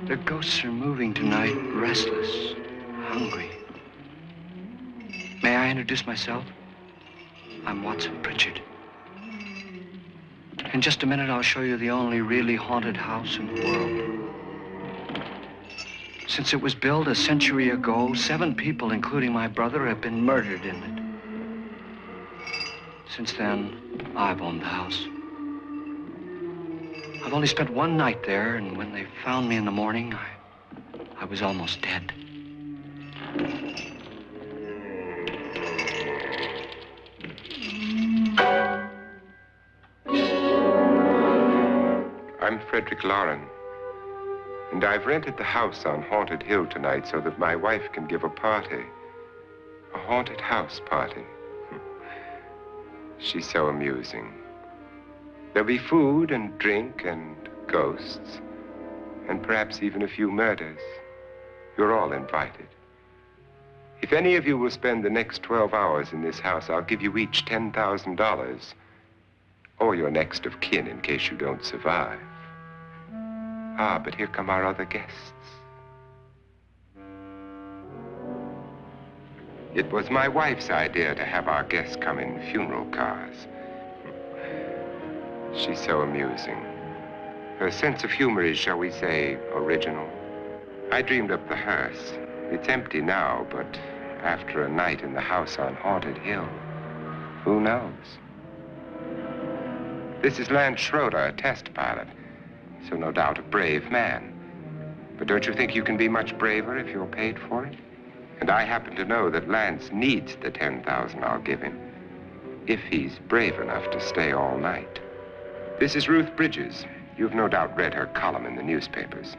The ghosts are moving tonight, restless, hungry. May I introduce myself? I'm Watson Pritchard. In just a minute, I'll show you the only really haunted house in the world. Since it was built a century ago, 7 people, including my brother, have been murdered in it. Since then, I've owned the house. I've only spent one night there, and when they found me in the morning, I was almost dead. I'm Frederick Loren, and I've rented the house on Haunted Hill tonight so that my wife can give a party. A haunted house party. She's so amusing. There'll be food and drink and ghosts, and perhaps even a few murders. You're all invited. If any of you will spend the next 12 hours in this house, I'll give you each $10,000, or your next of kin in case you don't survive. Ah, but here come our other guests. It was my wife's idea to have our guests come in funeral cars. She's so amusing. Her sense of humor is, shall we say, original. I dreamed up the hearse. It's empty now, but after a night in the house on Haunted Hill, who knows? This is Lance Schroeder, a test pilot, so no doubt a brave man. But don't you think you can be much braver if you're paid for it? And I happen to know that Lance needs the $10,000 I'll give him, if he's brave enough to stay all night. This is Ruth Bridges. You've no doubt read her column in the newspapers.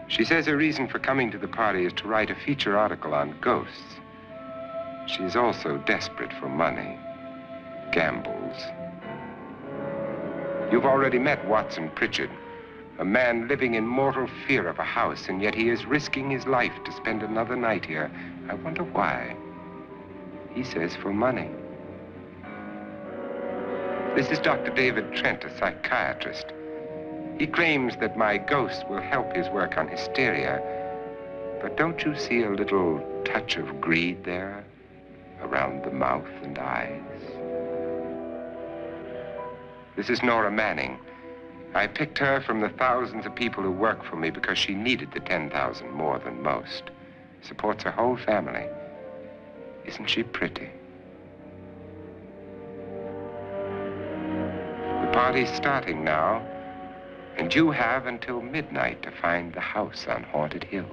She says her reason for coming to the party is to write a feature article on ghosts. She's also desperate for money, gambles. You've already met Watson Pritchard, a man living in mortal fear of a house, and yet he is risking his life to spend another night here. I wonder why. He says for money. This is Dr. David Trent, a psychiatrist. He claims that my ghost will help his work on hysteria. But don't you see a little touch of greed there around the mouth and eyes? This is Nora Manning. I picked her from the thousands of people who work for me because she needed the $10,000 more than most. Supports her whole family. Isn't she pretty? The party's starting now, and you have until midnight to find the house on Haunted Hill.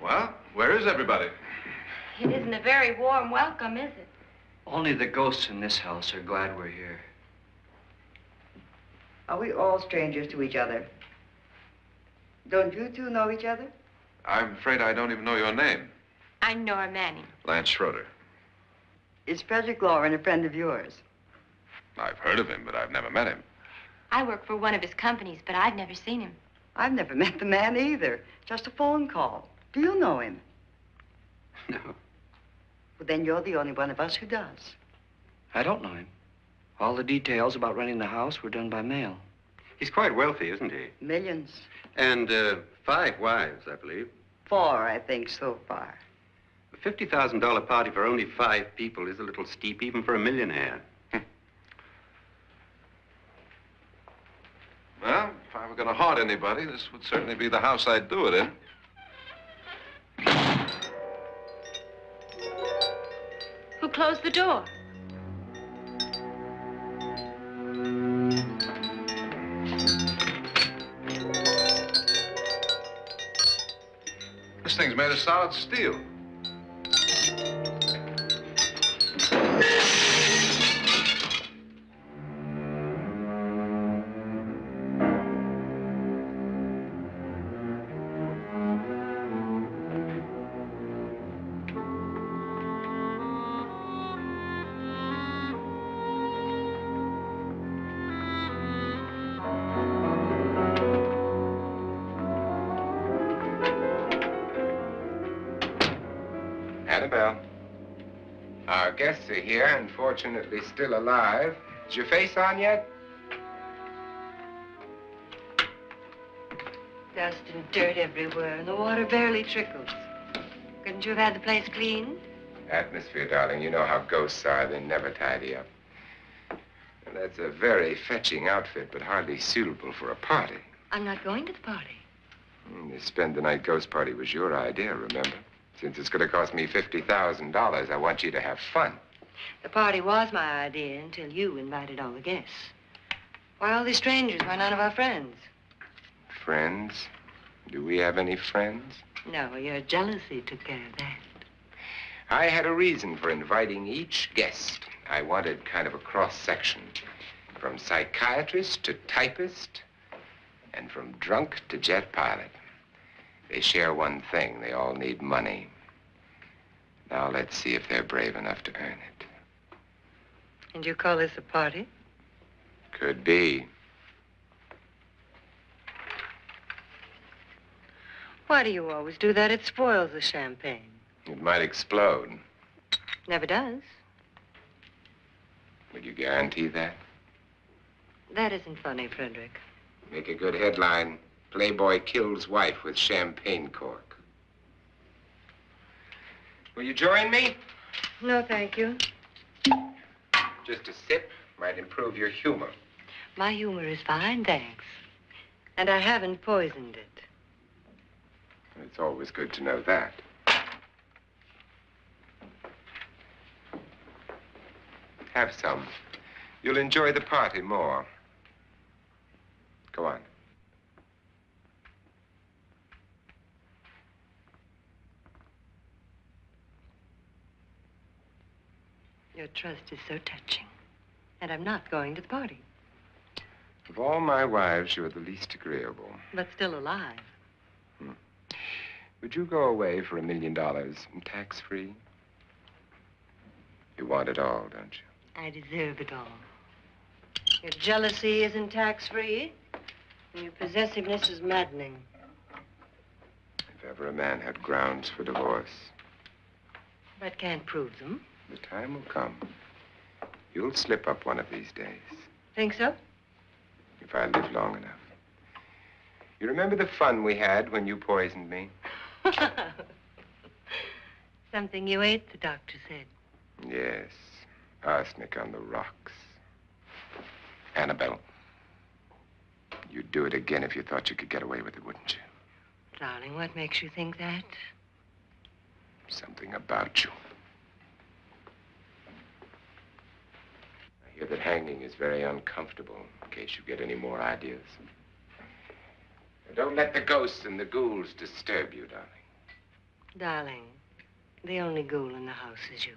Well, where is everybody? It isn't a very warm welcome, is it? Only the ghosts in this house are glad we're here. Are we all strangers to each other? Don't you two know each other? I'm afraid I don't even know your name. I'm Nora Manning. Lance Schroeder. Is Frederick Loren a friend of yours? I've heard of him, but I've never met him. I work for one of his companies, but I've never seen him. I've never met the man either. Just a phone call. Do you know him? No, Well, then you're the only one of us who does. I don't know him. All the details about renting the house were done by mail. He's quite wealthy, isn't he? Millions. And 5 wives, I believe. 4, I think, so far. A $50,000 party for only 5 people is a little steep, even for a millionaire. Well, if I were going to haunt anybody, this would certainly be the house I'd do it in. Who closed the door? This thing's made of solid steel. Annabelle, our guests are here, unfortunately still alive. Is your face on yet? Dust and dirt everywhere, and the water barely trickles. Couldn't you have had the place cleaned? Atmosphere, darling. You know how ghosts are. They never tidy up. And that's a very fetching outfit, but hardly suitable for a party. I'm not going to the party. The spend-the-night ghost party was your idea, remember? Since it's going to cost me $50,000, I want you to have fun. The party was my idea until you invited all the guests. Why all these strangers? Why none of our friends? Friends? Do we have any friends? No, your jealousy took care of that. I had a reason for inviting each guest. I wanted kind of a cross-section. From psychiatrist to typist, and from drunk to jet pilot. They share one thing. They all need money. Now let's see if they're brave enough to earn it. And you call this a party? Could be. Why do you always do that? It spoils the champagne. It might explode. Never does. Would you guarantee that? That isn't funny, Frederick. Make a good headline. Playboy kills wife with champagne cork. Will you join me? No, thank you. Just a sip might improve your humor. My humor is fine, thanks. And I haven't poisoned it. It's always good to know that. Have some. You'll enjoy the party more. Go on. Your trust is so touching. And I'm not going to the party. Of all my wives, you're the least agreeable. But still alive. Would you go away for $1 million and tax-free? You want it all, don't you? I deserve it all. Your jealousy isn't tax-free, and your possessiveness is maddening. If ever a man had grounds for divorce, But can't prove them. the time will come. You'll slip up one of these days, Think so? if I live long enough. You remember the fun we had when you poisoned me? Something you ate, the doctor said. Yes, arsenic on the rocks. Annabelle, you'd do it again if you thought you could get away with it, wouldn't you? Darling, what makes you think that? Something about you. I hear that hanging is very uncomfortable, in case you get any more ideas. Don't let the ghosts and the ghouls disturb you, darling. Darling, the only ghoul in the house is you.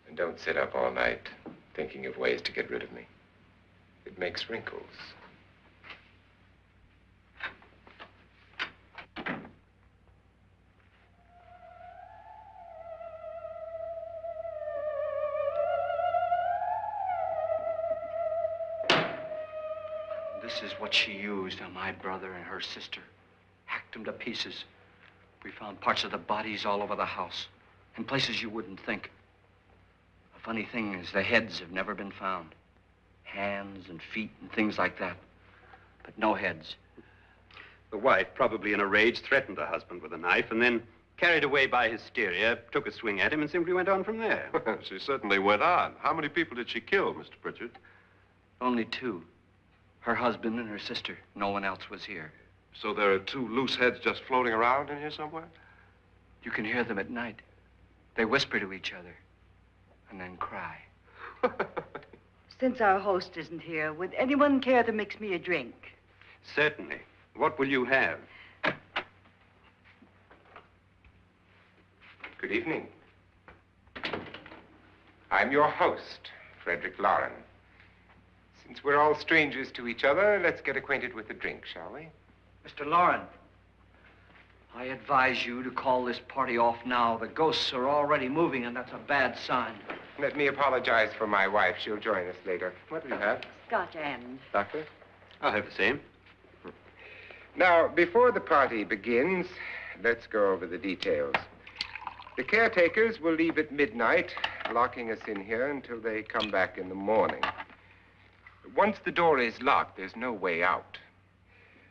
And don't sit up all night thinking of ways to get rid of me. It makes wrinkles. This is what she used on my brother and her sister. Hacked them to pieces. We found parts of the bodies all over the house, in places you wouldn't think. The funny thing is the heads have never been found. Hands and feet and things like that. But no heads. The wife, probably in a rage, threatened her husband with a knife and then, carried away by hysteria, took a swing at him and simply went on from there. She certainly went on. How many people did she kill, Mr. Pritchard? Only two. Her husband and her sister. No one else was here. So there are two loose heads just floating around in here somewhere? You can hear them at night. They whisper to each other and then cry. Since our host isn't here, would anyone care to mix me a drink? Certainly. What will you have? Good evening. I'm your host, Frederick Loren. Since we're all strangers to each other, let's get acquainted with a drink, shall we? Mr. Loren, I advise you to call this party off now. The ghosts are already moving, and that's a bad sign. Let me apologize for my wife. She'll join us later. What do you have? Scotch and. Doctor? I'll have the same. Now, before the party begins, let's go over the details. The caretakers will leave at midnight, locking us in here until they come back in the morning. Once the door is locked, there's no way out.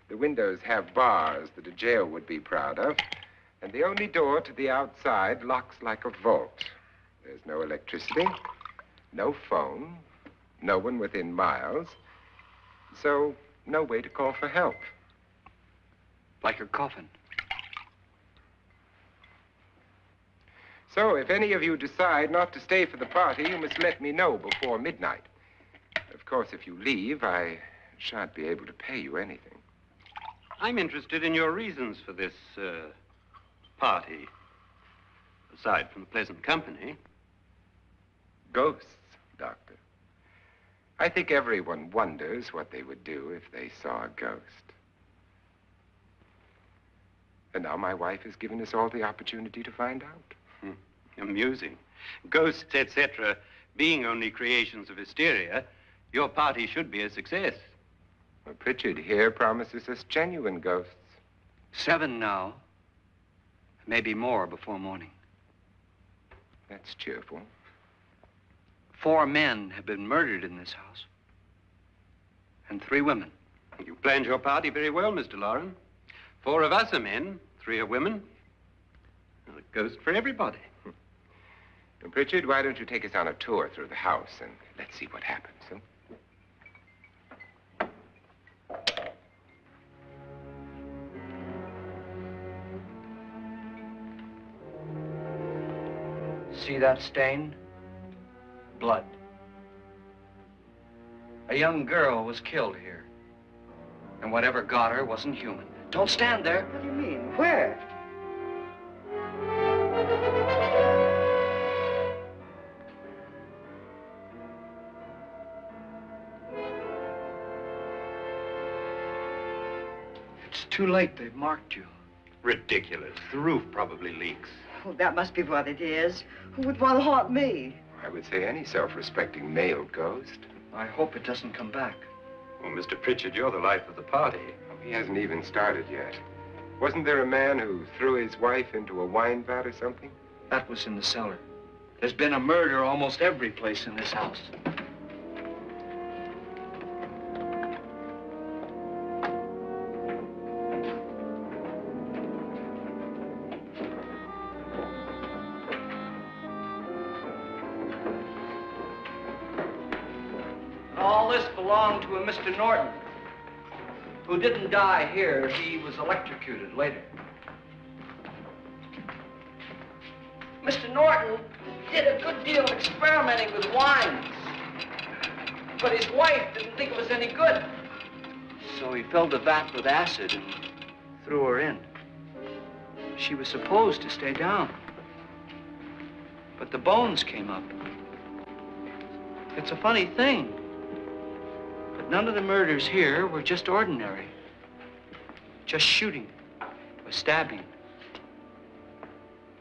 The windows have bars that a jail would be proud of, and the only door to the outside locks like a vault. There's no electricity, no phone, no one within miles, so no way to call for help. Like a coffin. So if any of you decide not to stay for the party, you must let me know before midnight. Of course, if you leave, I shan't be able to pay you anything. I'm interested in your reasons for this, party. Aside from the pleasant company. Ghosts, Doctor. I think everyone wonders what they would do if they saw a ghost. And now my wife has given us all the opportunity to find out. Amusing. Ghosts, etc., being only creations of hysteria, your party should be a success. Well, Pritchard here promises us genuine ghosts. 7 now. Maybe more before morning. That's cheerful. 4 men have been murdered in this house. And 3 women. You planned your party very well, Mr. Loren. 4 of us are men, 3 are women. A ghost for everybody. And Pritchard, why don't you take us on a tour through the house and let's see what happens, huh? See that stain? Blood. A young girl was killed here. And whatever got her wasn't human. Don't stand there. What do you mean? Where? It's too late. They've marked you. Ridiculous. The roof probably leaks. Oh, that must be what it is. Who would want to haunt me? I would say any self-respecting male ghost. I hope it doesn't come back. Well, Mr. Pritchard, you're the life of the party. Oh, he hasn't even started yet. Wasn't there a man who threw his wife into a wine vat or something? That was in the cellar. There's been a murder almost every place in this house. All this belonged to a Mr. Norton, who didn't die here. He was electrocuted later. Mr. Norton did a good deal of experimenting with wines, but his wife didn't think it was any good. So he filled the vat with acid and threw her in. She was supposed to stay down. But the bones came up. It's a funny thing, but none of the murders here were just ordinary. Just shooting or stabbing.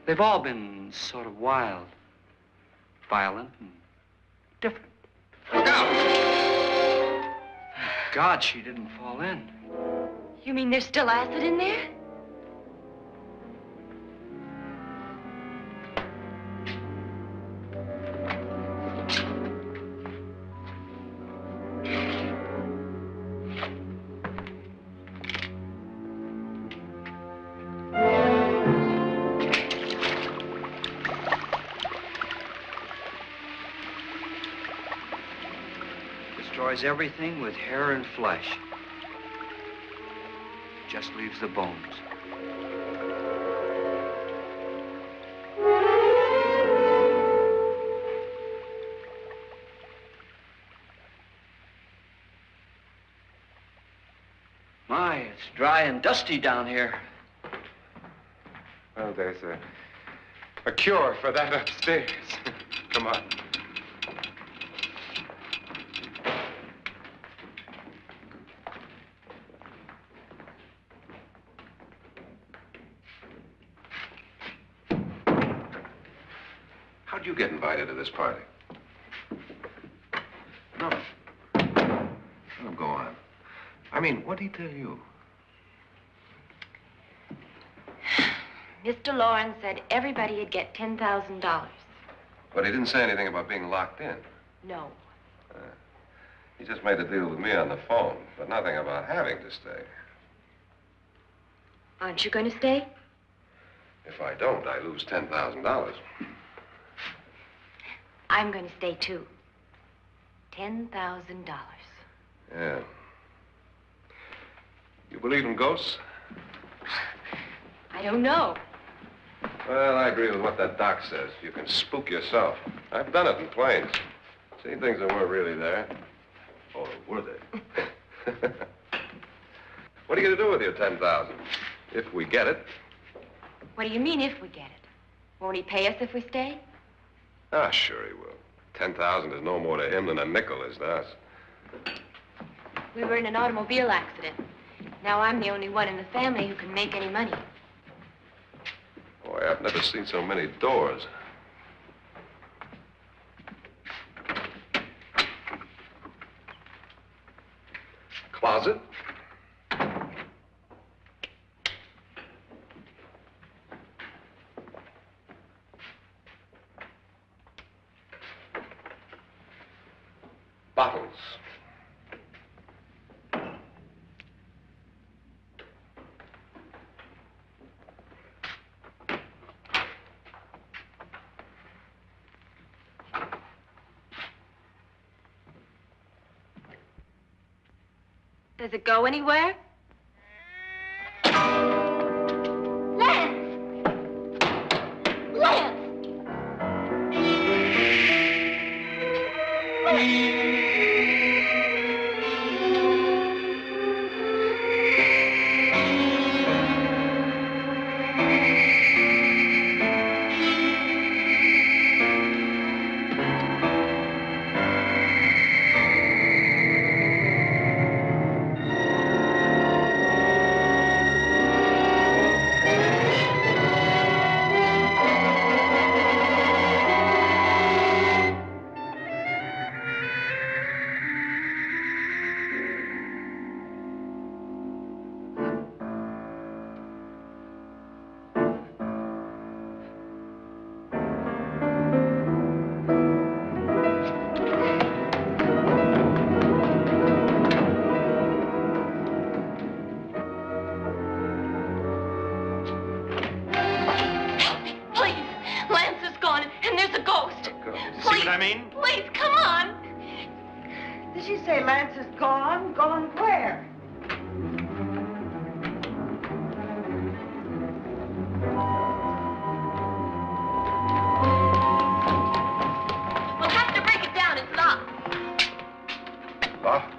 They've all been sort of wild, violent, and different. Look out! Thank God she didn't fall in. You mean there's still acid in there? Destroys everything with hair and flesh. Just leaves the bones. My, it's dry and dusty down here. Well, there's a cure for that upstairs. Come on. How'd you get invited to this party? No. Oh, go on. I mean, what'd he tell you? Mr. Lawrence said everybody'd get $10,000. But he didn't say anything about being locked in. No. He just made a deal with me on the phone, but nothing about having to stay. Aren't you going to stay? If I don't, I lose $10,000. I'm going to stay, too. $10,000. Yeah. You believe in ghosts? I don't know. Well, I agree with what that doc says. You can spook yourself. I've done it in planes. Seen things that weren't really there. Or were they? What are you going to do with your $10,000? If we get it. What do you mean, if we get it? Won't he pay us if we stay? Ah, sure he will. 10,000 is no more to him than a nickel is to us. We were in an automobile accident. Now I'm the only one in the family who can make any money. Boy, I've never seen so many doors. Closet. Bottles. Does it go anywhere? Lance! Lance! Please, come on. Did she say Lance is gone? Gone where? We'll have to break it down. It's locked. Locked?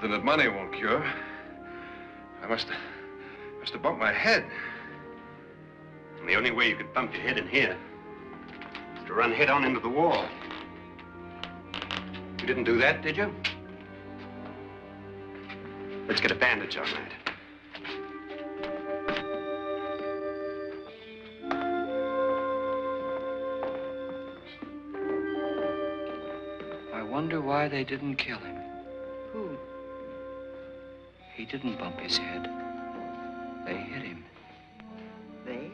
something that money won't cure. I must have bumped my head. And the only way you could bump your head in here is to run head on into the wall. You didn't do that, did you? Let's get a bandage on that. I wonder why they didn't kill him. Who? He didn't bump his head. They hit him. They?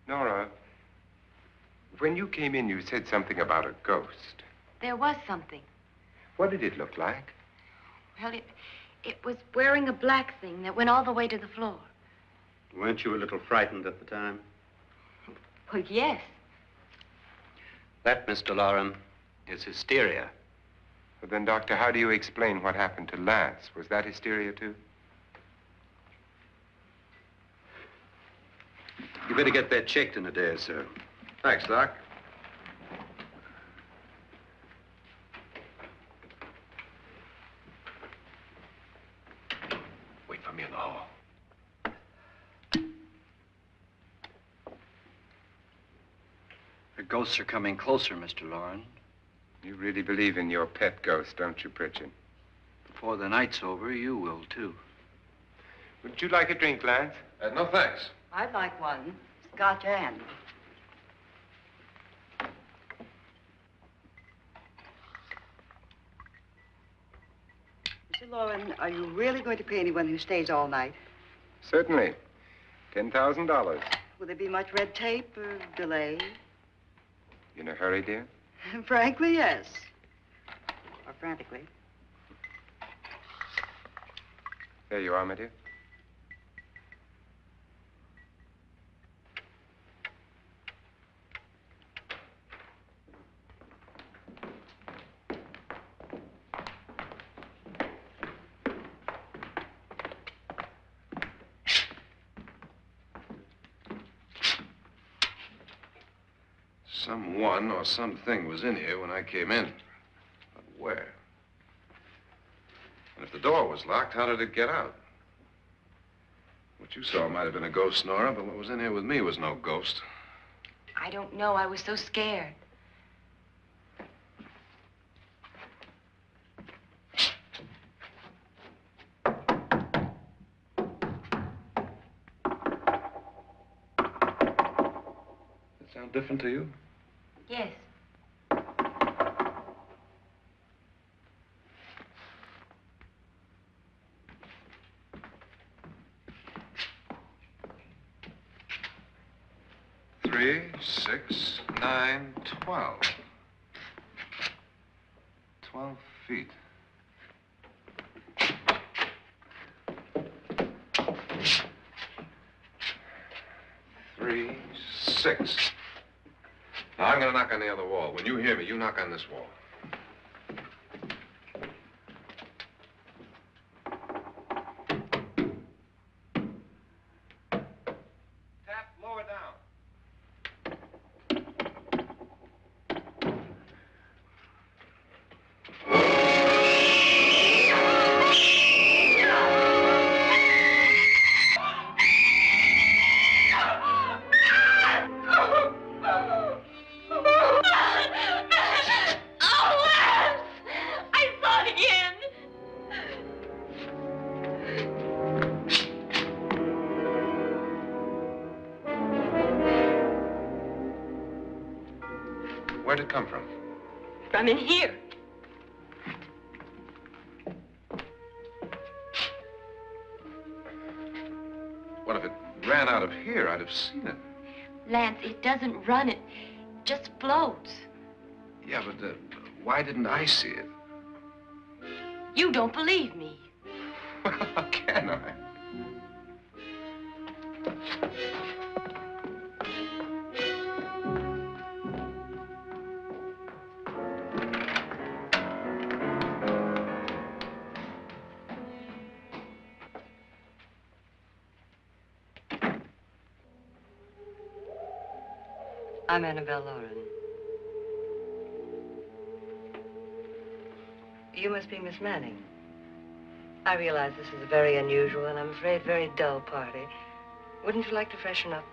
Nora, when you came in, you said something about a ghost. There was something. What did it look like? Well, it was wearing a black thing that went all the way to the floor. Weren't you a little frightened at the time? Well, yes. That, Mr. Loren, is hysteria. Well, then, Doctor, how do you explain what happened to Lance? Was that hysteria, too? You better get that checked in a day or so. Thanks, Doc. Wait for me in the hall. The ghosts are coming closer, Mr. Loren. You really believe in your pet ghost, don't you, Pritchard? Before the night's over, you will, too. Would you like a drink, Lance? No, thanks. I'd like one. Scotch and. Mr. Loren, are you really going to pay anyone who stays all night? Certainly. $10,000. Will there be much red tape or delay? In a hurry, dear? Frankly, yes. Or frantically. There you are, my dear. Someone or something was in here when I came in. But where? And if the door was locked, how did it get out? What you saw might have been a ghost, Nora, but what was in here with me was no ghost. I don't know. I was so scared. Does that sound different to you? Yes. Three, 6, 9, 12. 12 feet. Three, 6. Now, I'm going to knock on the other wall. When you hear me, you knock on this wall. Tap lower down. Oh, Lance! I saw it again. Where'd it come from? From in here. What if it ran out of here? I'd have seen it. Lance, it doesn't run. It just floats. Yeah, but why didn't I see it? You don't believe me. Well, how can I? I'm Annabelle Lauren. You must be Miss Manning. I realize this is a very unusual and I'm afraid very dull party. Wouldn't you like to freshen up?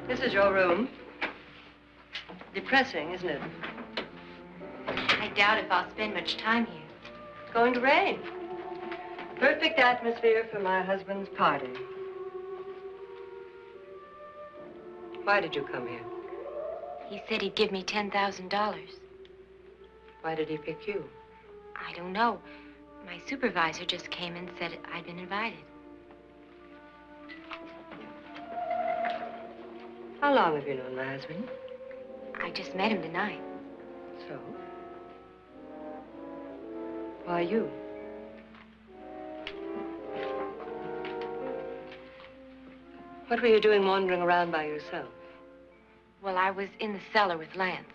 This is your room. Depressing, isn't it? I doubt if I'll spend much time here. It's going to rain. Perfect atmosphere for my husband's party. Why did you come here? He said he'd give me $10,000. Why did he pick you? I don't know. My supervisor just came and said I'd been invited. How long have you known my husband? I just met him tonight. So? Why you? What were you doing wandering around by yourself? Well, I was in the cellar with Lance,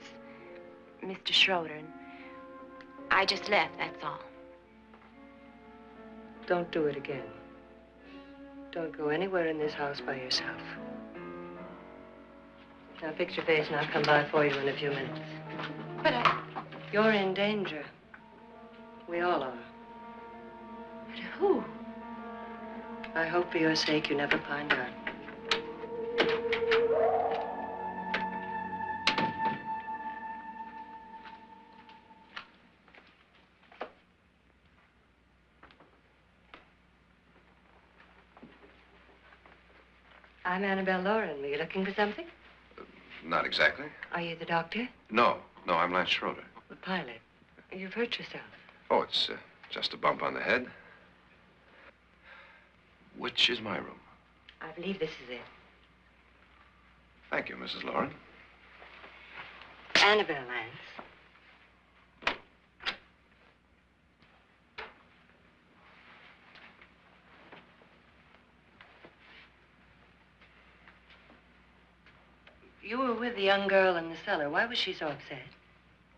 Mr. Schroeder, and I just left, that's all. Don't do it again. Don't go anywhere in this house by yourself. Now fix your face and I'll come by for you in a few minutes. But You're in danger. We all are. But who? I hope for your sake you never find out. I'm Annabelle Lauren. Were you looking for something? Not exactly. Are you the doctor? No, I'm Lance Schroeder. The pilot. You've hurt yourself. Oh, it's just a bump on the head. Which is my room? I believe this is it. Thank you, Mrs. Lauren. Annabelle Lance. You were with the young girl in the cellar. Why was she so upset?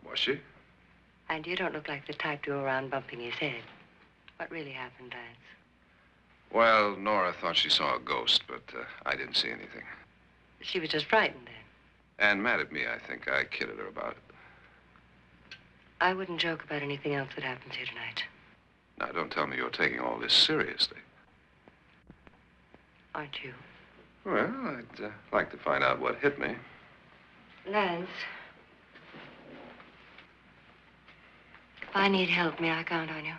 Was she? And you don't look like the type to go around bumping his head. What really happened, Lance? Well, Nora thought she saw a ghost, but I didn't see anything. She was just frightened then. And mad at me, I think. I kidded her about it. I wouldn't joke about anything else that happens here tonight. Now, don't tell me you're taking all this seriously. Aren't you? Well, I'd like to find out what hit me. Lance. If I need help, may I count on you?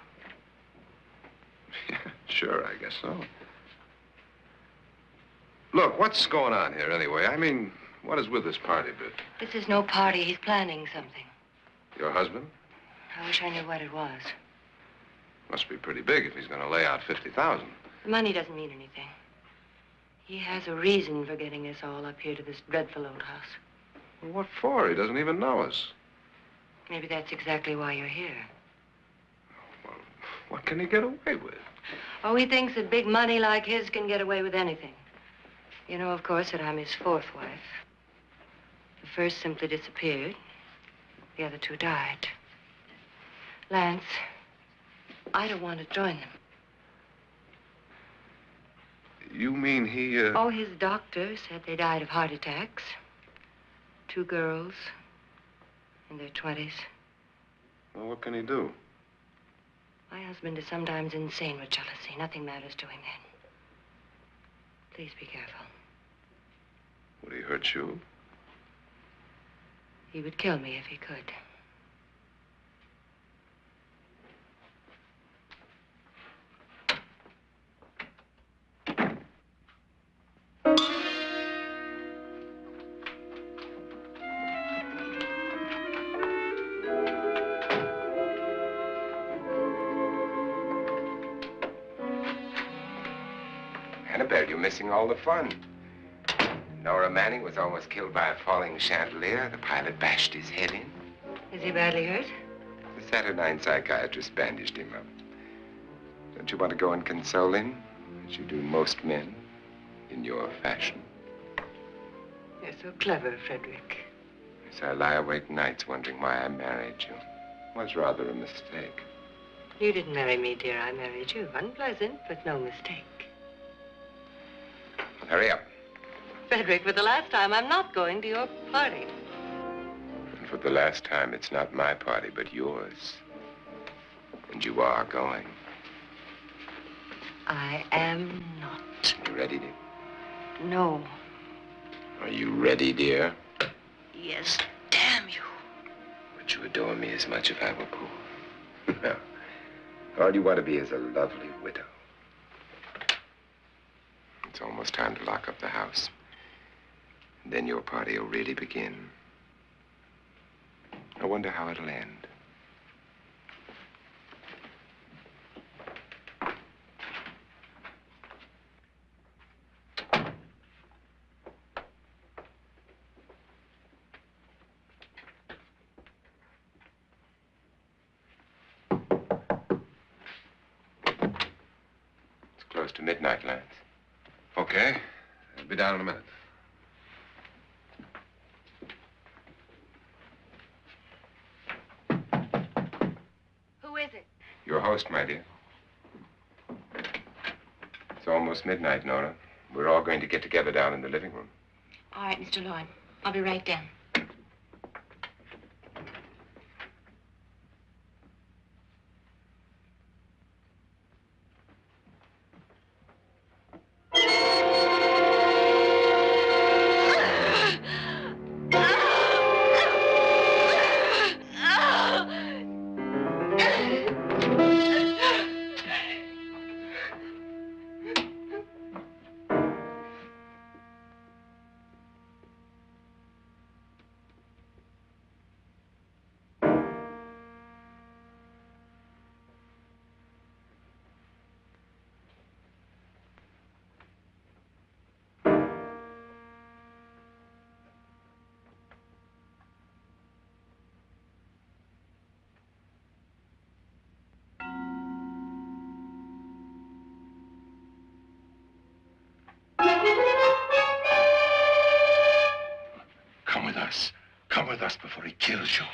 Yeah, sure, I guess so. Look, what's going on here anyway? I mean, what is with this party bit? This is no party. He's planning something. Your husband? I wish I knew what it was. Must be pretty big if he's going to lay out 50,000. The money doesn't mean anything. He has a reason for getting us all up here to this dreadful old house. Well, what for? He doesn't even know us. Maybe that's exactly why you're here. Well, what can he get away with? Oh, he thinks that big money like his can get away with anything. You know, of course, that I'm his fourth wife. The first simply disappeared. The other two died. Lance, I don't want to join them. You mean he, Oh, his doctor said they died of heart attacks. 2 girls in their 20s. Well, what can he do? My husband is sometimes insane with jealousy. Nothing matters to him then. Please be careful. Would he hurt you? He would kill me if he could. Annabelle, you're missing all the fun. Nora Manning was almost killed by a falling chandelier. The pilot bashed his head in. Is he badly hurt? The Saturnine psychiatrist bandaged him up. Don't you want to go and console him, as you do most men, in your fashion? You're so clever, Frederick. Yes, I lie awake nights wondering why I married you. was rather a mistake. You didn't marry me, dear. I married you. Unpleasant, but no mistake. Hurry up. Frederick, for the last time, I'm not going to your party. And for the last time, it's not my party, but yours. And you are going. I am not. You ready, dear? No. Are you ready, dear? Yes, damn you. Would you adore me as much if I were poor? No. All you want to be is a lovely widow. It's almost time to lock up the house. And then your party will really begin. I wonder how it'll end. It's close to midnight, Lance. Okay. I'll be down in a minute. Who is it? Your host, my dear. It's almost midnight, Nora. We're all going to get together down in the living room. All right, Mr. Lloyd. I'll be right down. Come with us. Come with us before he kills you.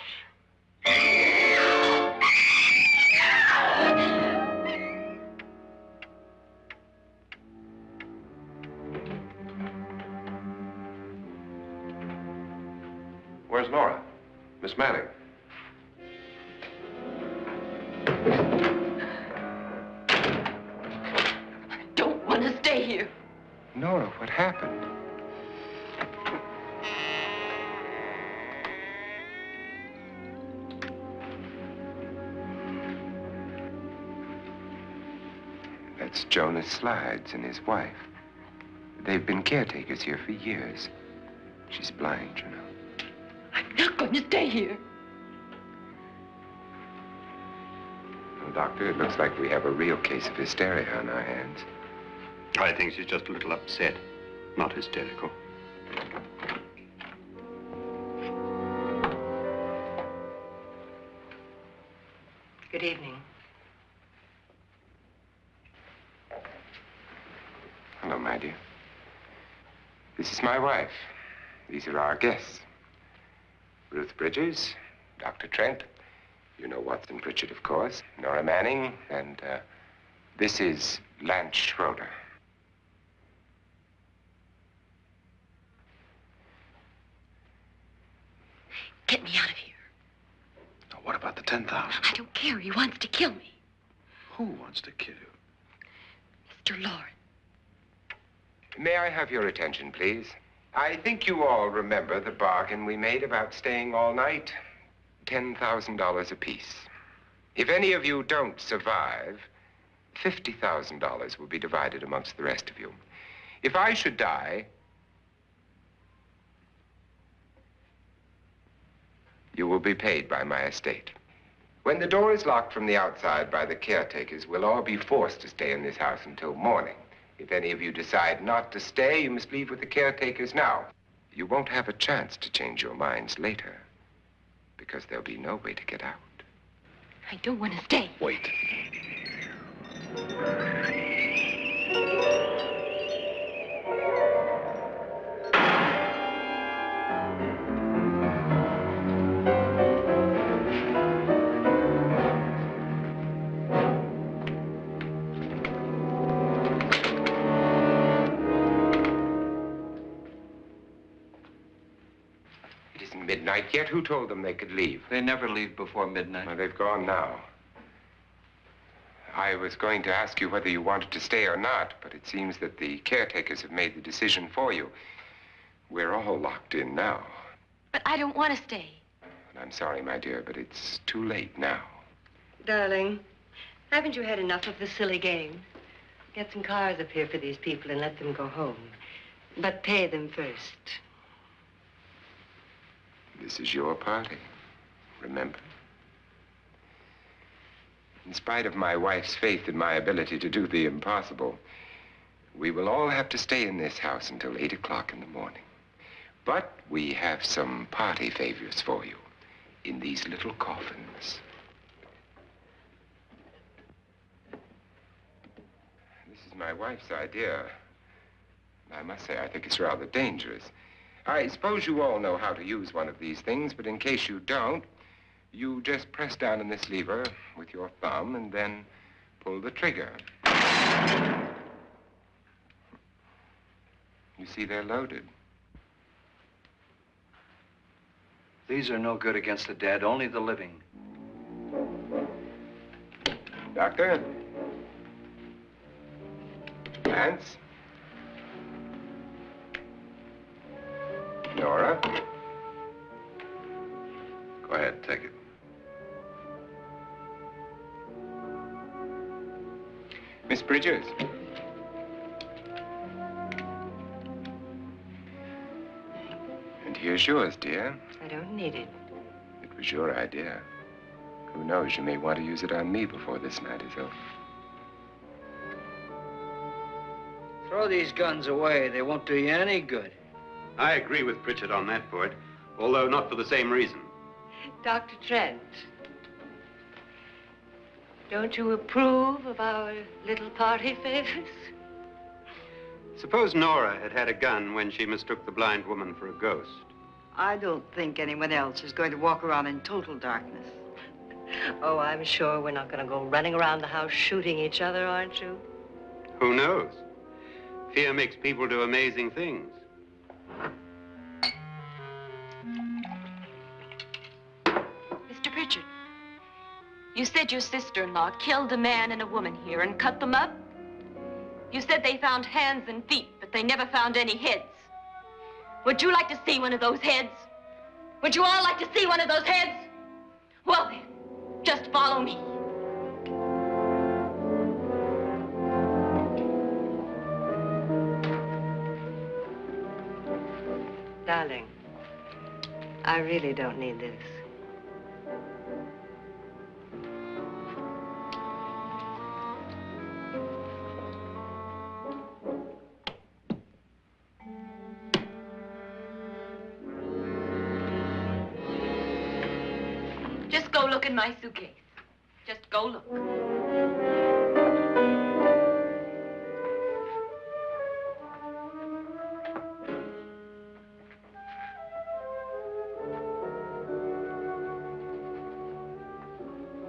Where's Nora? Miss Manning. I don't want to stay here. Nora, what happened? That's Jonas Slides and his wife. They've been caretakers here for years. She's blind, you know. I'm not going to stay here. Well, Doctor, it looks like we have a real case of hysteria on our hands. I think she's just a little upset, not hysterical. Good evening. Hello, my dear. This is my wife. These are our guests. Ruth Bridges, Dr. Trent. You know Watson Pritchard, of course. Nora Manning, and this is Lance Schroeder. Get me out of here. Now, what about the 10,000? I don't care. He wants to kill me. Who wants to kill you? Mr. Lawrence. May I have your attention, please? I think you all remember the bargain we made about staying all night. $10,000 apiece. If any of you don't survive, $50,000 will be divided amongst the rest of you. If I should die, you will be paid by my estate. When the door is locked from the outside by the caretakers, we'll all be forced to stay in this house until morning. If any of you decide not to stay, you must leave with the caretakers now. You won't have a chance to change your minds later, because there'll be no way to get out. I don't want to stay. Wait. isn't midnight yet. Who told them they could leave? They never leave before midnight. Well, they've gone now. I was going to ask you whether you wanted to stay or not, but it seems that the caretakers have made the decision for you. We're all locked in now. But I don't want to stay. And I'm sorry, my dear, but it's too late now. Darling, haven't you had enough of the silly game? Get some cars up here for these people and let them go home. But pay them first. This is your party, remember? In spite of my wife's faith in my ability to do the impossible, we will all have to stay in this house until 8 o'clock in the morning. But we have some party favors for you in these little coffins. This is my wife's idea. I must say, I think it's rather dangerous. I suppose you all know how to use one of these things, but in case you don't, you just press down on this lever with your thumb and then pull the trigger. You see, they're loaded. These are no good against the dead, only the living. Doctor? Lance? Nora? Go ahead, take it. Miss Bridges? And here's yours, dear. I don't need it. It was your idea. Who knows, you may want to use it on me before this night is over. Throw these guns away. They won't do you any good. I agree with Pritchard on that point, although not for the same reason. Dr. Trent, don't you approve of our little party favors? Suppose Nora had had a gun when she mistook the blind woman for a ghost. I don't think anyone else is going to walk around in total darkness. Oh, I'm sure we're not going to go running around the house shooting each other, aren't you? Who knows? Fear makes people do amazing things. Mr. Pritchard, you said your sister-in-law killed a man and a woman here and cut them up? You said they found hands and feet, but they never found any heads. Would you like to see one of those heads? Would you all like to see one of those heads? Well then, just follow me. Darling, I really don't need this. Just go look in my suitcase. Just go look.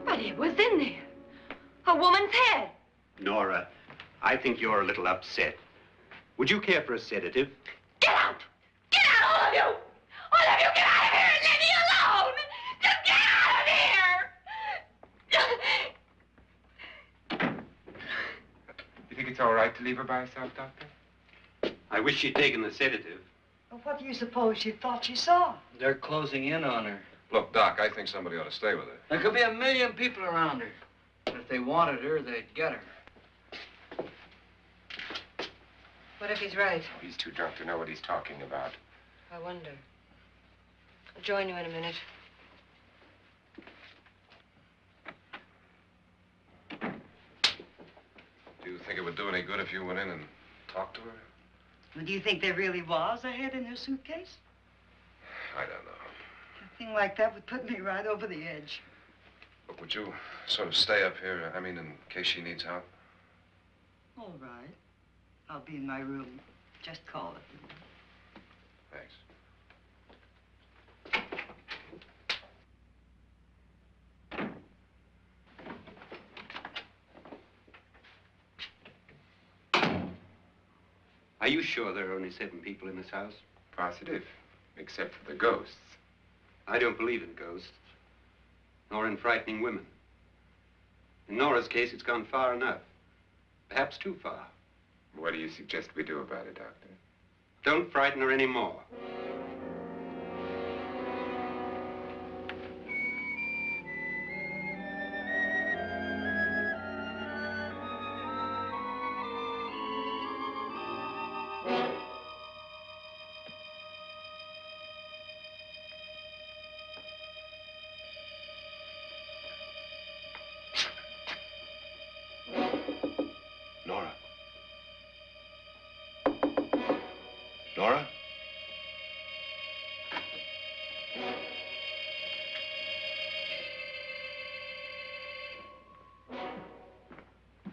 But it was in there. A woman's head. Nora, I think you're a little upset. Would you care for a sedative? Get out! Get out, all of you! All of you, get out of here and leave me alone! Just get out of here! You think it's all right to leave her by herself, Doctor? I wish she'd taken the sedative. Well, what do you suppose she thought she saw? They're closing in on her. Look, Doc, I think somebody ought to stay with her. There could be 1,000,000 people around her. And if they wanted her, they'd get her. What if he's right? He's too drunk to know what he's talking about. I wonder. I'll join you in a minute. Do you think it would do any good if you went in and talked to her? Well, do you think there really was a head in her suitcase? I don't know. A thing like that would put me right over the edge. Look, would you sort of stay up here, I mean, in case she needs help? All right. I'll be in my room. Just call it. Thanks. Are you sure there are only 7 people in this house? Positive, except for the ghosts. I don't believe in ghosts, nor in frightening women. In Nora's case, it's gone far enough. Perhaps too far. What do you suggest we do about it, Doctor? Don't frighten her anymore. Nora? Nora?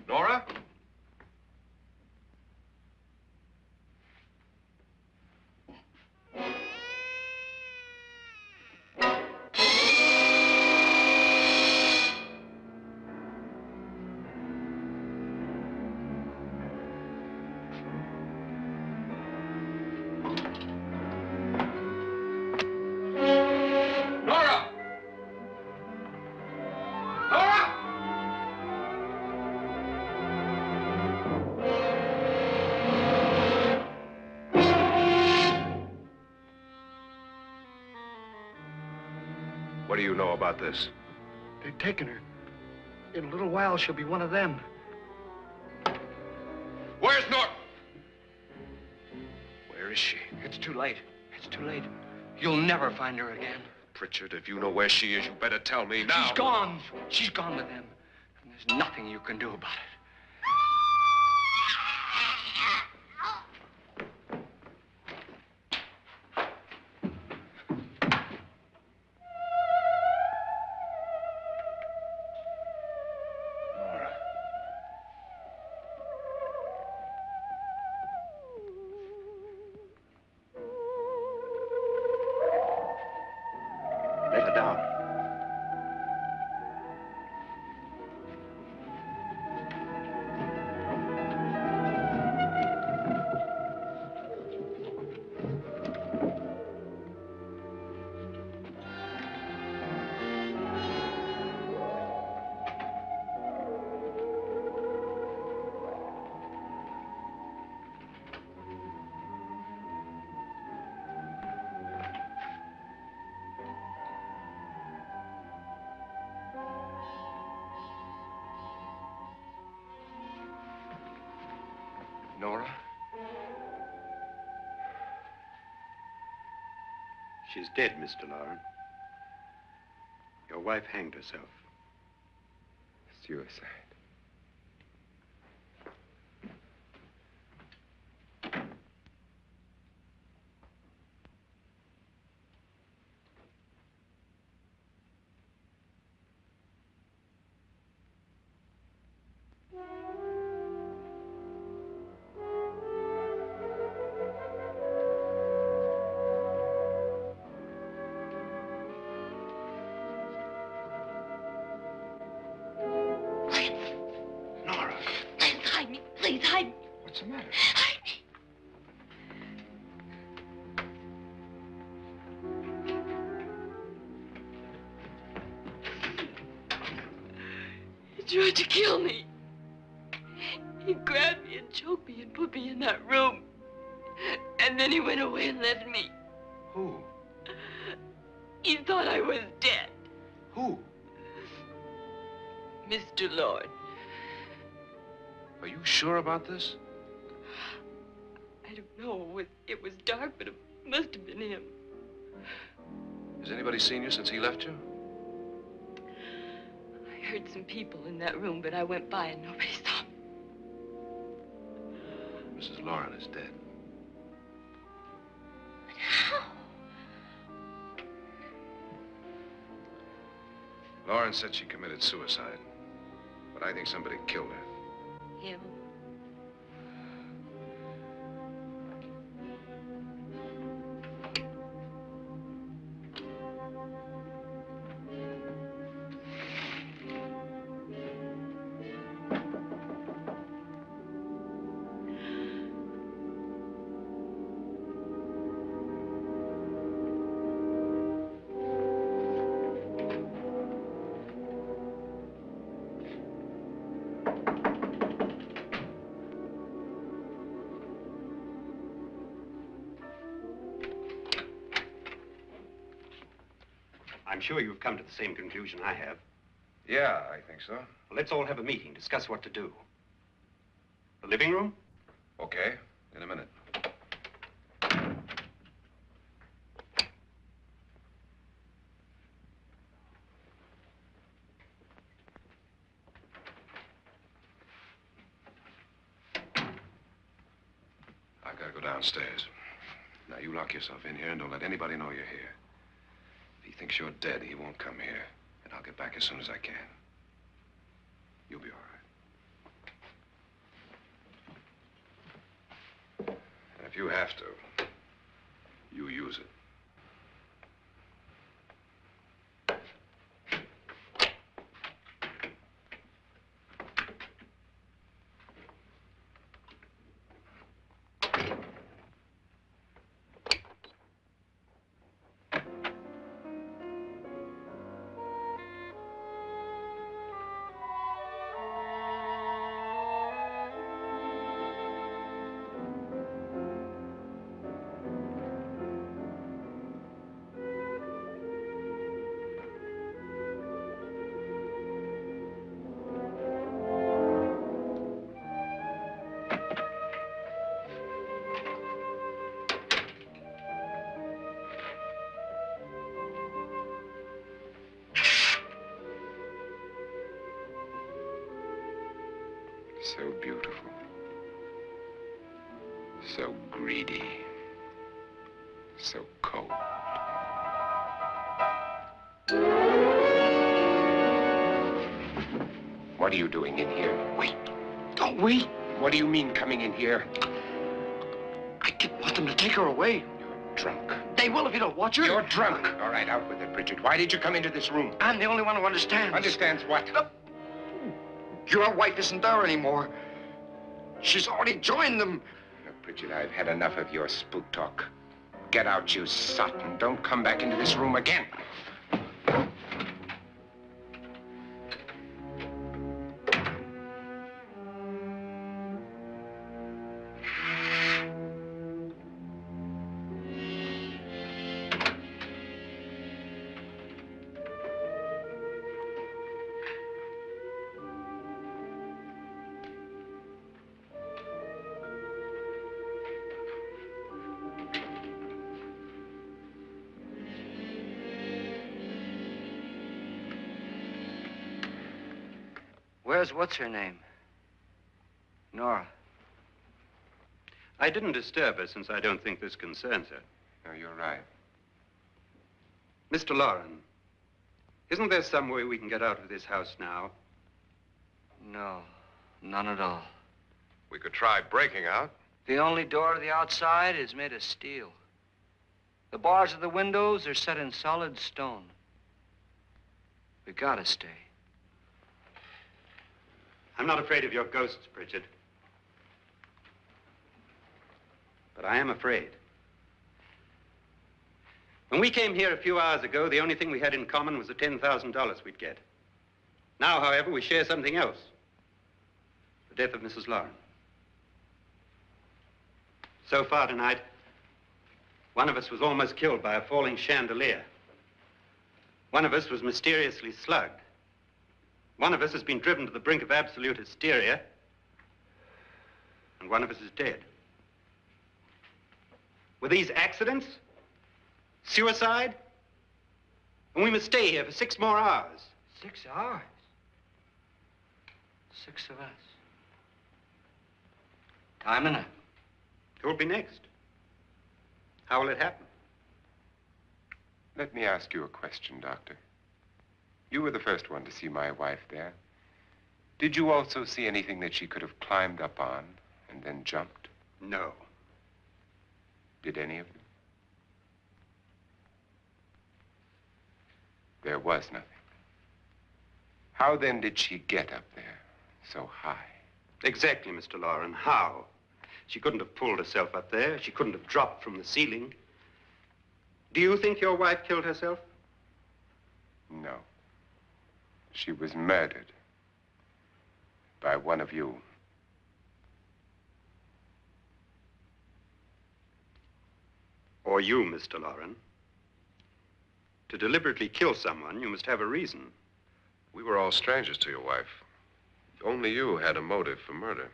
Nora? Nora! Nora! What do you know about this? They've taken her. In a little while, she'll be one of them. Where's Nora? Where is she? It's too late. It's too late. You'll never find her again. Pritchard, if you know where she is, you better tell me now. She's gone. She's gone with them. And there's nothing you can do about it. Nora. Let her down. Nora? She's dead, Mr. Loren. Your wife hanged herself. Suicide. Nora, Please hide me. Please hide me. what's the matter? Hide me. He tried to kill me. He grabbed me and choked me and put me in that room. And then he went away and left me. Who? He thought I was dead. Who? Mr. Lord. Are you sure about this? I don't know. It was dark, but it must have been him. Has anybody seen you since he left you? I heard some people in that room, but I went by and nobody saw me. Mrs. Loren is dead. But how? Loren said she committed suicide, but I think somebody killed her. Him? I'm sure you've come to the same conclusion I have. Yeah, I think so. Well, let's all have a meeting, discuss what to do. The living room? Okay, in a minute. I've got to go downstairs. Now, you lock yourself in here and don't let anybody know you're here. If he thinks you're dead, he won't come here. And I'll get back as soon as I can. You'll be all right. And if you have to, you use it. So beautiful. So greedy. So cold. What are you doing in here? Wait. Don't wait. What do you mean coming in here? I didn't want them to take her away. You're drunk. They will if you don't watch her. You're drunk. All right, out with it, Bridget. Why did you come into this room? I'm the only one who understands. Understands what? Your wife isn't there anymore. She's already joined them. Look, Bridget, I've had enough of your spook talk. Get out, you sot, and don't come back into this room again. Where's what's-her-name? Nora. I didn't disturb her since I don't think this concerns her. No, you're right. Mr. Loren, isn't there some way we can get out of this house now? No, none at all. We could try breaking out. The only door to the outside is made of steel. The bars of the windows are set in solid stone. We gotta stay. I'm not afraid of your ghosts, Bridget. But I am afraid. When we came here a few hours ago, the only thing we had in common was the $10,000 we'd get. Now, however, we share something else. The death of Mrs. Loren. So far tonight, one of us was almost killed by a falling chandelier. One of us was mysteriously slugged. One of us has been driven to the brink of absolute hysteria, and one of us is dead. Were these accidents? Suicide? And we must stay here for 6 more hours. 6 hours? 6 of us. Time enough. Who will be next? How will it happen? Let me ask you a question, Doctor. You were the first one to see my wife there. Did you also see anything that she could have climbed up on and then jumped? No. Did any of you? There was nothing. How then did she get up there so high? Exactly, Mr. Loren. How? She couldn't have pulled herself up there. She couldn't have dropped from the ceiling. Do you think your wife killed herself? No. She was murdered by one of you. Or you, Mr. Loren. To deliberately kill someone, you must have a reason. We were all strangers to your wife. Only you had a motive for murder.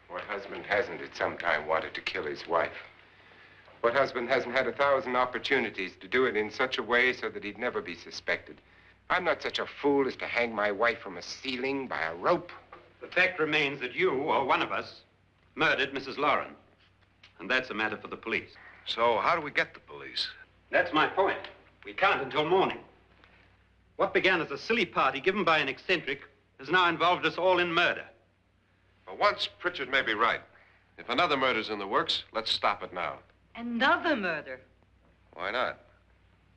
What husband hasn't at some time wanted to kill his wife? What husband hasn't had 1,000 opportunities to do it in such a way so that he'd never be suspected? I'm not such a fool as to hang my wife from a ceiling by a rope. The fact remains that you, or one of us, murdered Mrs. Lauren. And that's a matter for the police. So how do we get the police? That's my point. We can't until morning. What began as a silly party given by an eccentric has now involved us all in murder. For once, Pritchard may be right. If another murder's in the works, let's stop it now. Another murder? Why not?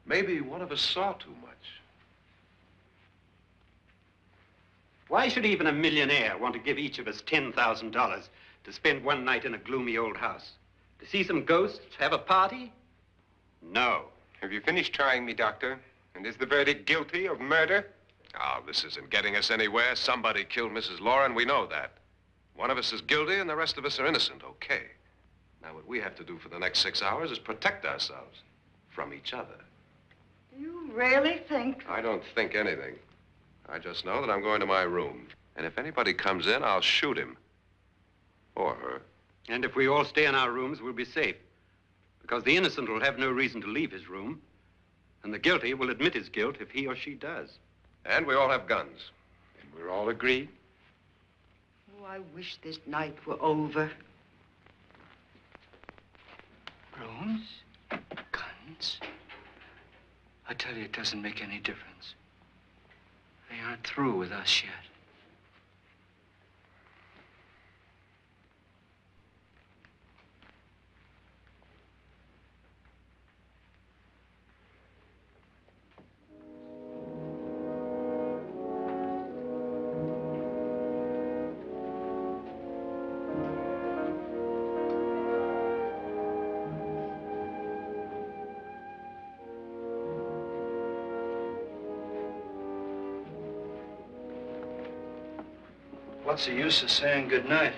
Maybe one of us saw too much. Why should even a millionaire want to give each of us $10,000 to spend one night in a gloomy old house? To see some ghosts, have a party? No. Have you finished trying me, Doctor? And is the verdict guilty of murder? Oh, this isn't getting us anywhere. Somebody killed Mrs. Lauren. We know that. One of us is guilty and the rest of us are innocent, okay. Now, what we have to do for the next 6 hours is protect ourselves from each other. You really think? I don't think anything. I just know that I'm going to my room. And if anybody comes in, I'll shoot him. Or her. And if we all stay in our rooms, we'll be safe. Because the innocent will have no reason to leave his room. And the guilty will admit his guilt if he or she does. And we all have guns. And we're all agreed? Oh, I wish this night were over. Rooms? Guns? I tell you, it doesn't make any difference. They aren't through with us yet. What's the use of saying goodnight?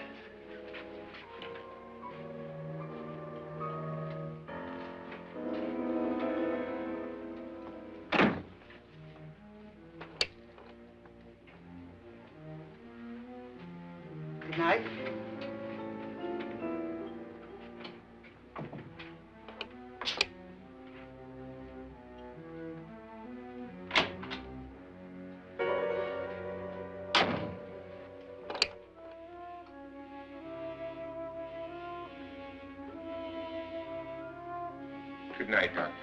Good night. Good night, Doctor.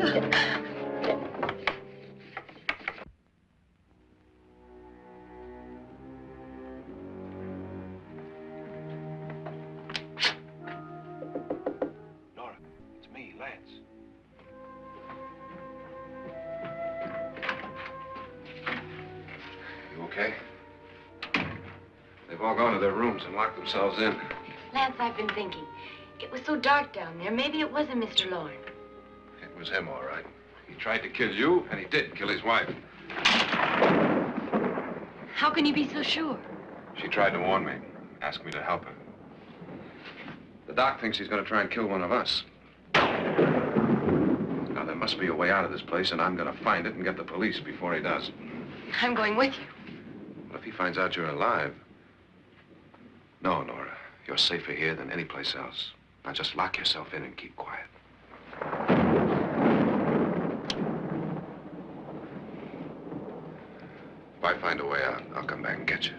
Nora, it's me, Lance. You okay? They've all gone to their rooms and locked themselves in. Lance, I've been thinking. It was so dark down there. Maybe it wasn't Mr. Lorne. It was him, all right. He tried to kill you, and he did kill his wife. How can you be so sure? She tried to warn me, asked me to help her. The doc thinks he's going to try and kill one of us. Now, there must be a way out of this place, and I'm going to find it and get the police before he does. I'm going with you. Well, if he finds out you're alive... No, Nora. You're safer here than any place else. Now, just lock yourself in and keep quiet. If I find a way out, I'll come back and get you.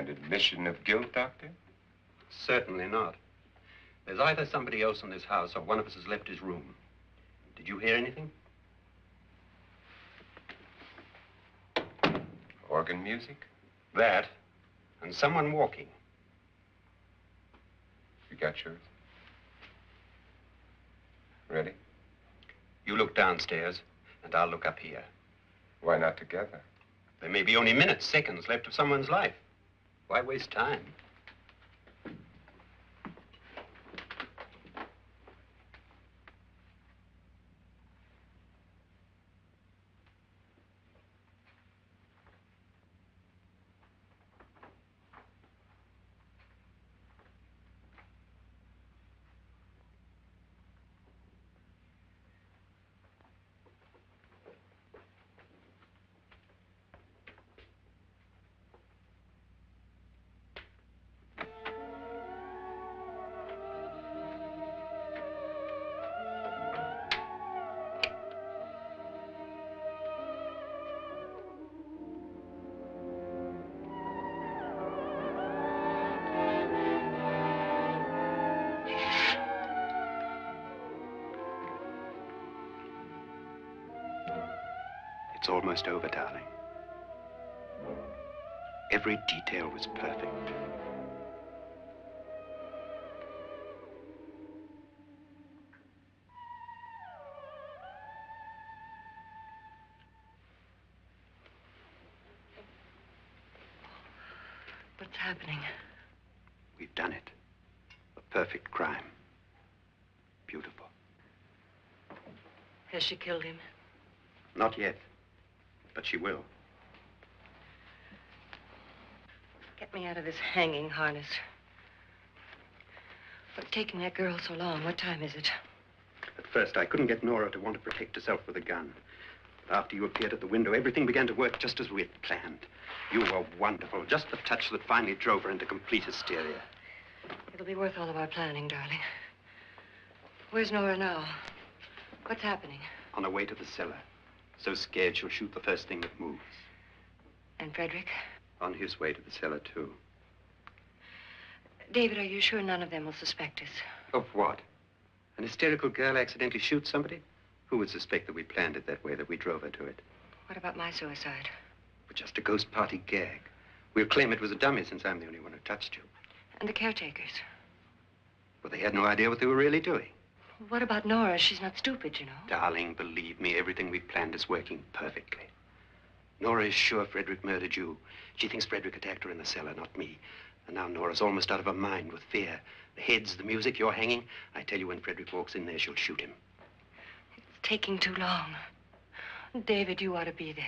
An admission of guilt, Doctor? Certainly not. There's either somebody else in this house or one of us has left his room. Did you hear anything? Organ music? That, and someone walking. You got yours? Ready? You look downstairs, and I'll look up here. Why not together? There may be only minutes, seconds left of someone's life. Why waste time? It's almost over, darling. Every detail was perfect. What's happening? We've done it. A perfect crime. Beautiful. Has she killed him? Not yet, but she will. Get me out of this hanging harness. What's taking that girl so long? What time is it? At first, I couldn't get Nora to want to protect herself with a gun. But after you appeared at the window, everything began to work just as we had planned. You were wonderful. Just the touch that finally drove her into complete hysteria. It'll be worth all of our planning, darling. Where's Nora now? What's happening? On her way to the cellar. So scared she'll shoot the first thing that moves. And Frederick? On his way to the cellar, too. David, are you sure none of them will suspect us? Of what? An hysterical girl accidentally shoots somebody? Who would suspect that we planned it that way, that we drove her to it? What about my suicide? But just a ghost party gag. We'll claim it was a dummy since I'm the only one who touched you. And the caretakers? Well, they had no idea what they were really doing. What about Nora? She's not stupid, you know. Darling, believe me, everything we planned is working perfectly. Nora is sure Frederick murdered you. She thinks Frederick attacked her in the cellar, not me. And now Nora's almost out of her mind with fear. The heads, the music, you're hanging. I tell you, when Frederick walks in there, she'll shoot him. It's taking too long. David, you ought to be there.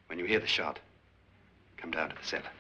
When you hear the shot, come down to the cellar.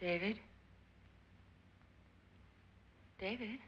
David? David?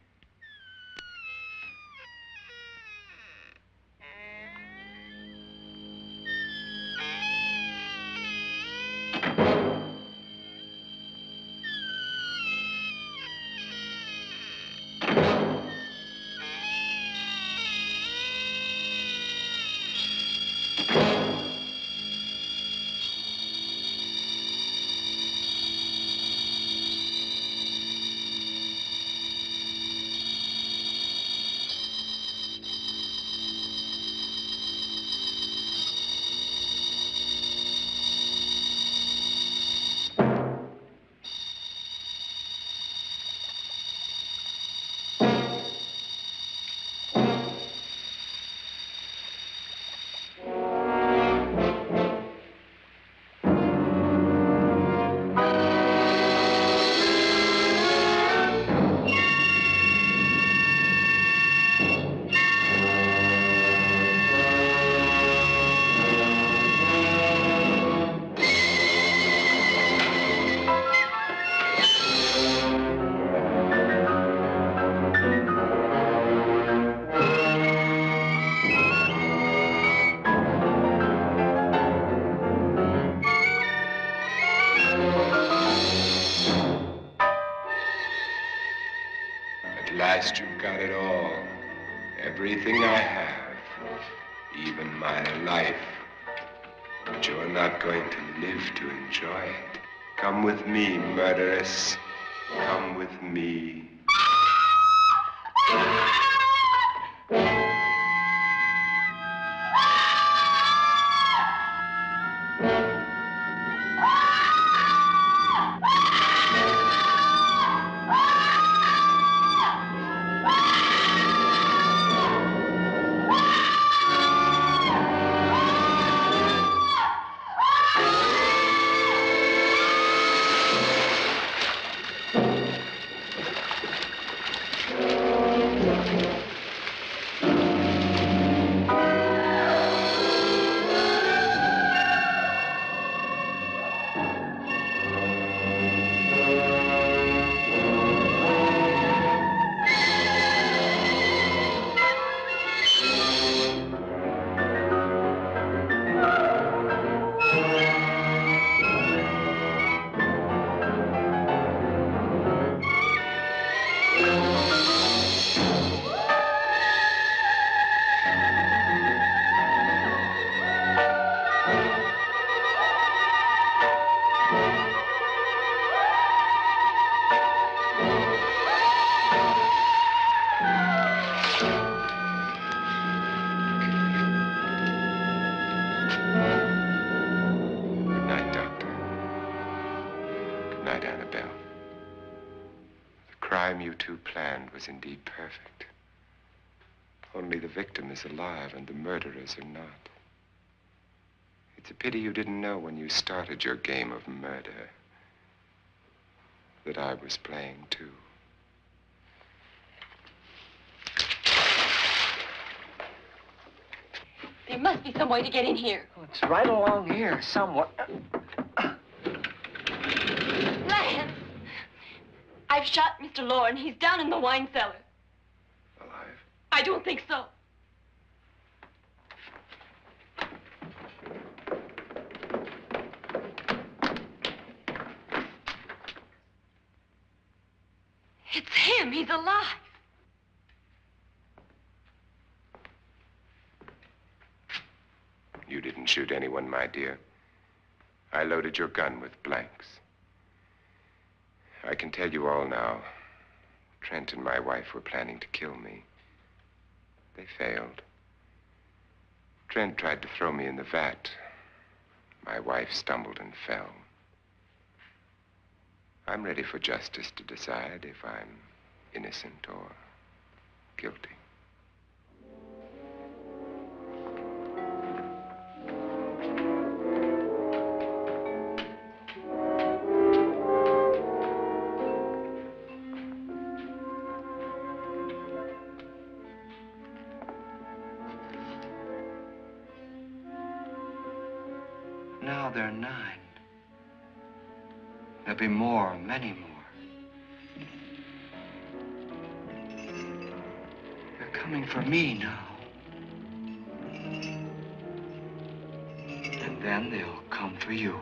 At last you've got it all. Everything I have. Even my life. But you're not going to live to enjoy it. Come with me, murderess. Come with me. You two planned was indeed perfect. Only the victim is alive and the murderers are not. It's a pity you didn't know when you started your game of murder that I was playing too. There must be some way to get in here. Oh, it's right along here, somewhere. Lance! I've shot Mr. Loren. He's down in the wine cellar. Alive? I don't think so. It's him. He's alive. You didn't shoot anyone, my dear. I loaded your gun with blanks. I can tell you all now. Trent and my wife were planning to kill me. They failed. Trent tried to throw me in the vat. My wife stumbled and fell. I'm ready for justice to decide if I'm innocent or guilty. Now they're 9. There'll be more, many more. They're coming for me now. And then they'll come for you.